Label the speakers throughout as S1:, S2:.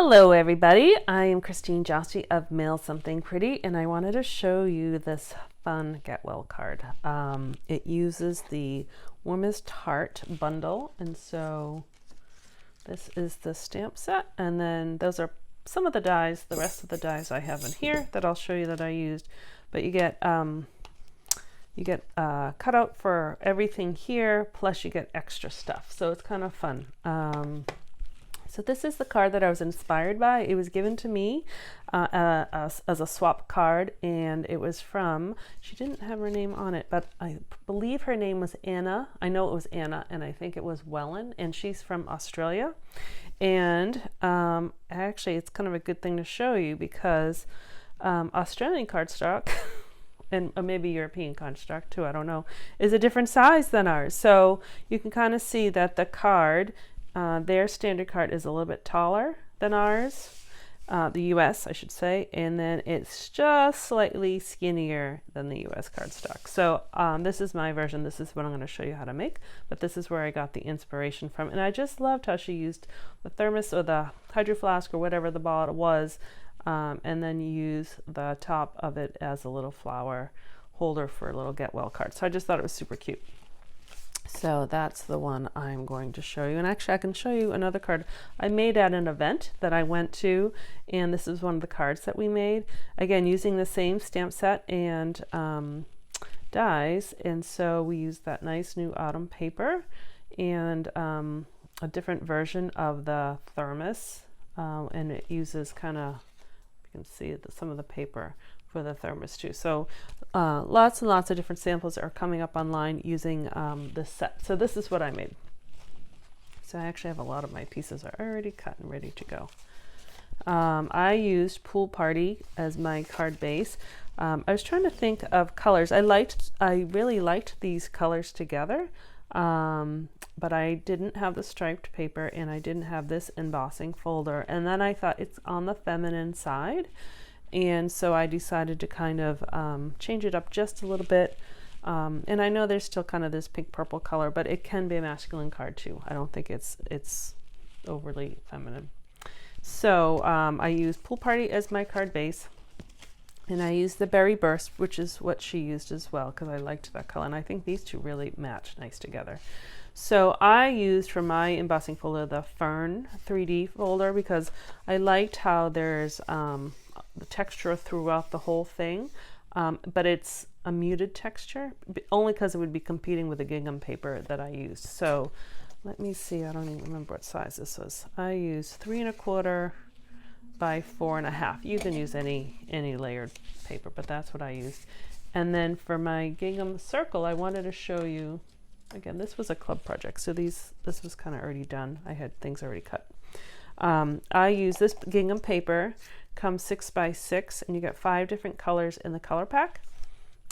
S1: Hello everybody, I am Christine Josty of Mail Something Pretty, and I wanted to show you this fun Get Well card. It uses the Warmest Heart bundle, and so this is the stamp set, and then those are some of the dies. The rest of the dies I have in here that I'll show you that I used, but you get cutout for everything here, plus you get extra stuff, so it's kind of fun. So this is the card that I was inspired by. It was given to me as a swap card, and it was from, she didn't have her name on it, but I believe her name was Anna. I know it was Anna, and I think it was Wellen, and she's from Australia. And actually, it's kind of a good thing to show you because Australian cardstock, and maybe European cardstock too, I don't know, is a different size than ours. So you can kind of see that the card, their standard card is a little bit taller than ours, the US I should say, and then it's just slightly skinnier than the US cardstock. So this is my version. This is what I'm going to show you how to make, but this is where I got the inspiration from, and I just loved how she used the thermos or the hydro flask or whatever the bottle was, and then you use the top of it as a little flower holder for a little Get Well card. So I just thought it was super cute. So that's the one I'm going to show you. And actually I can show you another card I made at an event that I went to, and this is one of the cards that we made, again using the same stamp set and dies. And so we used that nice new autumn paper and a different version of the thermos, and it uses kind of, you can see some of the paper for the thermos too. So lots and lots of different samples are coming up online using this set. So this is what I made. So I actually have a lot of my pieces are already cut and ready to go. I used Pool Party as my card base. I was trying to think of colors. I really liked these colors together, but I didn't have the striped paper and I didn't have this embossing folder. And then I thought it's on the feminine side. And so I decided to kind of change it up just a little bit. And I know there's still kind of this pink purple color, but it can be a masculine card too. I don't think it's overly feminine. So I used Pool Party as my card base. And I used the Berry Burst, which is what she used as well, because I liked that color. And I think these two really match nice together. So I used for my embossing folder the Fern 3D folder because I liked how there's the texture throughout the whole thing, but it's a muted texture, only because it would be competing with the gingham paper that I used. So let me see, I don't even remember what size this was. I used 3 1/4 by 4 1/2. You can use any layered paper, but that's what I used. And then for my gingham circle, I wanted to show you, again, this was a club project, so this was kind of already done. I had things already cut. I use this gingham paper, comes 6 by 6, and you get 5 different colors in the color pack.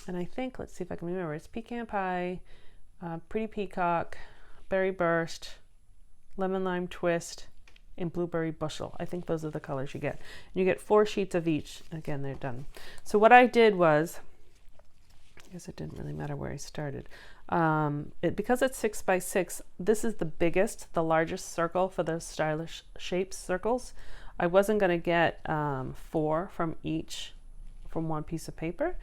S1: And I think, let's see if I can remember, it's Pecan Pie, Pretty Peacock, Berry Burst, Lemon Lime Twist, and Blueberry Bushel. I think those are the colors you get. And you get 4 sheets of each. Again, they're done. So what I did was, I guess it didn't really matter where I started. Because it's 6 by 6, this is the biggest, the largest circle for the stylish shapes circles. I wasn't going to get 4 from one piece of paper.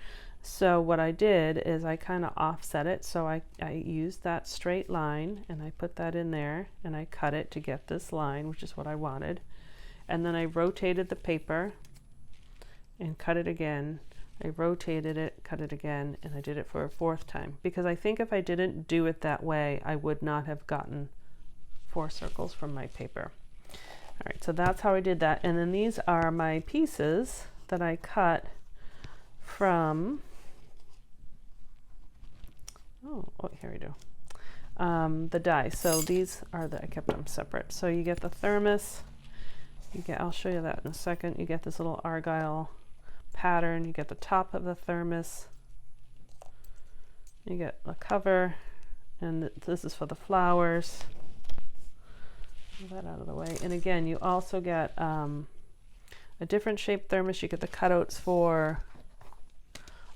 S1: So what I did is I kind of offset it. So I used that straight line and I put that in there and I cut it to get this line, which is what I wanted. And then I rotated the paper and cut it again. I rotated it, cut it again, and I did it for a 4th time. Because I think if I didn't do it that way, I would not have gotten 4 circles from my paper. All right, so that's how I did that. And then these are my pieces that I cut from, oh here we go, the die. So these are I kept them separate. So you get the thermos, I'll show you that in a second. You get this little argyle pattern, you get the top of the thermos, you get the cover, and this is for the flowers. Move that out of the way. And again, you also get a different shaped thermos. You get the cutouts for,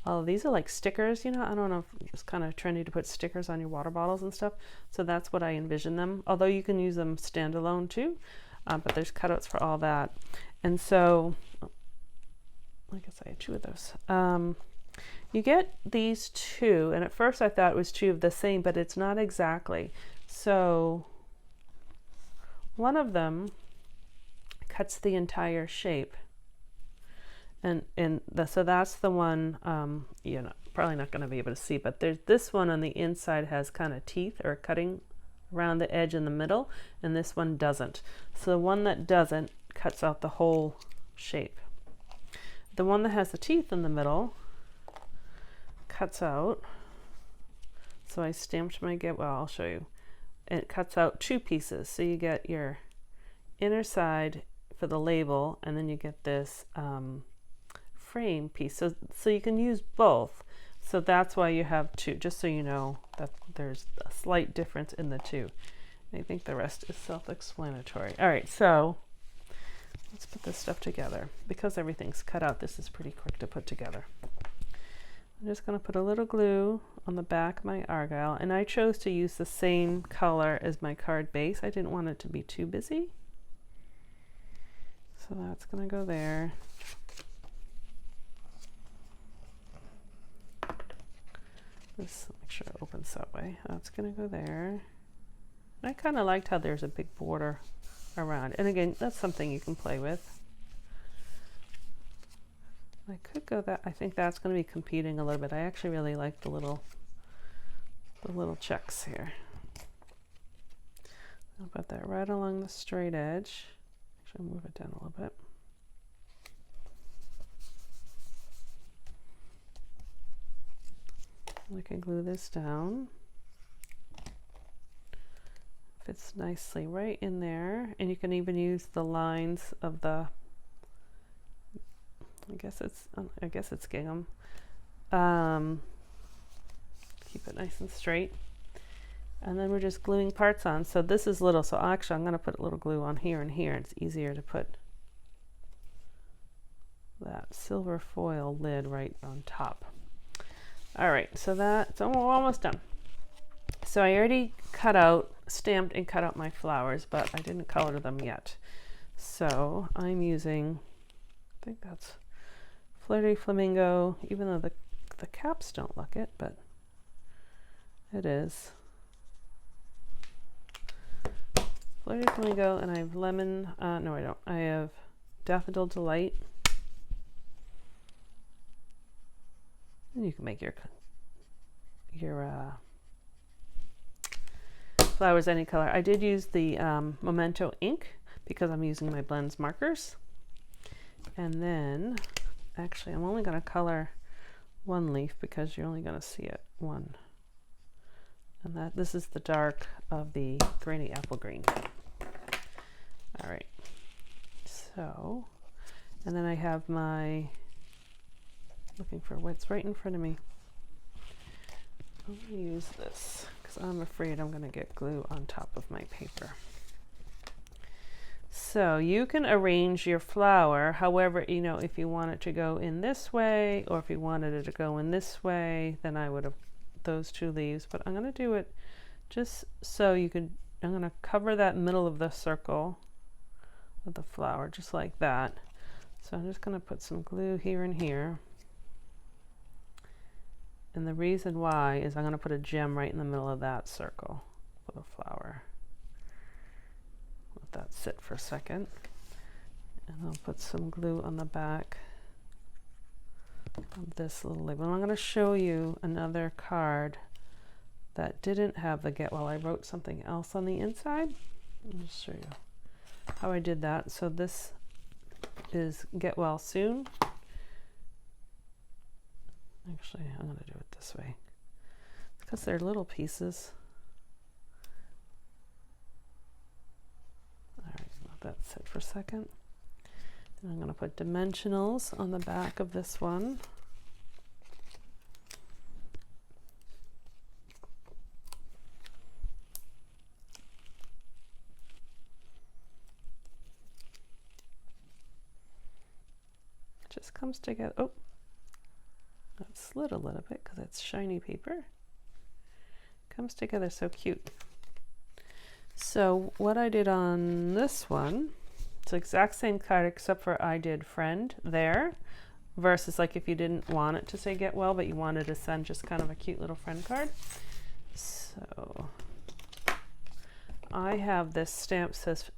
S1: oh, these are like stickers, you know. I don't know if it's kind of trendy to put stickers on your water bottles and stuff. So that's what I envision them. Although you can use them standalone too. but there's cutouts for all that. And so, I guess I had 2 of those. You get these 2, and at first I thought it was 2 of the same, but it's not exactly. So one of them cuts the entire shape, and so that's the one, you know, probably not going to be able to see, but there's this one on the inside has kind of teeth or cutting around the edge in the middle, and this one doesn't. So the one that doesn't cuts out the whole shape. The one that has the teeth in the middle cuts out. So I stamped my well, I'll show you. It cuts out 2 pieces. So you get your inner side for the label, and then you get this frame piece. So you can use both. So that's why you have 2, just so you know that there's a slight difference in the 2. I think the rest is self-explanatory. All right, so let's put this stuff together. Because everything's cut out, this is pretty quick to put together. I'm just going to put a little glue on the back of my Argyle, and I chose to use the same color as my card base. I didn't want it to be too busy. So that's going to go there. Just make sure it opens that way. That's going to go there. I kind of liked how there's a big border around. And again, that's something you can play with. I could go that. I think that's going to be competing a little bit. I actually really like the little checks here. I'll put that right along the straight edge. Actually, move it down a little bit. I can glue this down. Fits nicely right in there, and you can even use the lines of the. I guess it's gingham. Keep it nice and straight, and then we're just gluing parts on. So this is little. So actually, I'm going to put a little glue on here and here. It's easier to put that silver foil lid right on top. All right, so we're almost done. So I already stamped and cut out my flowers, but I didn't color them yet. So I'm using, I think that's Flirty Flamingo, even though the caps don't look it, but it is. Flirty Flamingo, and I have lemon, no I don't, I have Daffodil Delight. And you can make your flowers any color. I did use the Memento ink because I'm using my blends markers. And then, actually, I'm only going to color 1 leaf because you're only going to see it 1. And this is the dark of the Granny Apple Green. All right. So, and then I have my, looking for what's right in front of me. I'm going to use this because I'm afraid I'm going to get glue on top of my paper. So you can arrange your flower however, you know, if you want it to go in this way, or if you wanted it to go in this way, then I would have those 2 leaves. But I'm going to do it just so you could, I'm going to cover that middle of the circle of the flower just like that. So I'm just going to put some glue here and here. And the reason why is I'm going to put a gem right in the middle of that circle for the flower. Let that sit for a second. And I'll put some glue on the back of this little label. And I'm going to show you another card that didn't have the get well. I wrote something else on the inside. I'll just show you how I did that. So this is Get Well Soon. Actually, I'm going to do it this way because they're little pieces. All right, let that sit for a second. And I'm going to put dimensionals on the back of this one. It just comes together. Oh. That slid a little bit because it's shiny paper. Comes together so cute. So what I did on this one, it's the exact same card except for I did friend there, versus like if you didn't want it to say get well, but you wanted to send just kind of a cute little friend card. So I have this stamp says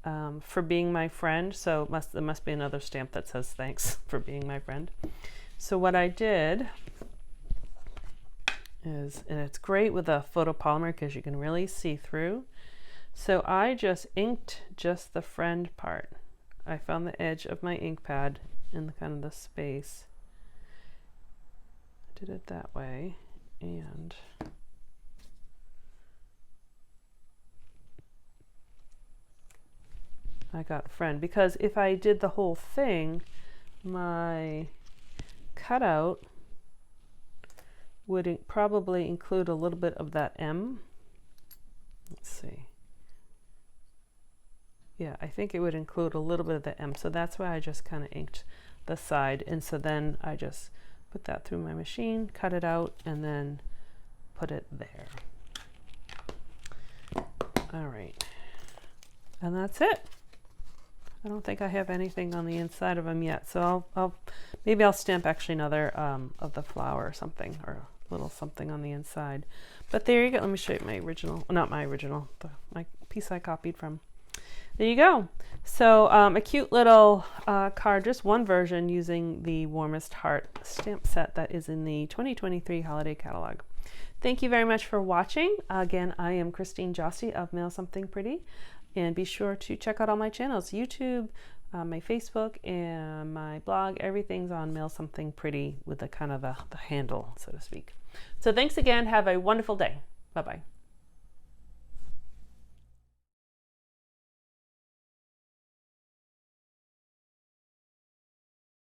S1: for being my friend, so there must be another stamp that says thanks for being my friend. So what I did is, and it's great with a photopolymer because you can really see through. So I just inked just the friend part. I found the edge of my ink pad in the kind of the space. I did it that way, and I got friend, because if I did the whole thing, my cutout would probably include a little bit of that M. Let's see. Yeah, I think it would include a little bit of the M. So that's why I just kind of inked the side. And so then I just put that through my machine, cut it out, and then put it there. All right. And that's it. I don't think I have anything on the inside of them yet. So maybe I'll stamp actually another of the flower or something, or a little something on the inside. But there you go. Let me show you my original, well, not my original, my piece I copied from. There you go. So a cute little card, just one version using the Warmest Heart stamp set that is in the 2023 holiday catalog. Thank you very much for watching. Again, I am Christine Jossi of Mail Something Pretty, and be sure to check out all my channels, YouTube, my Facebook, and my blog. Everything's on Mail Something Pretty with the kind of the handle, so to speak. So thanks again. Have a wonderful day. Bye-bye.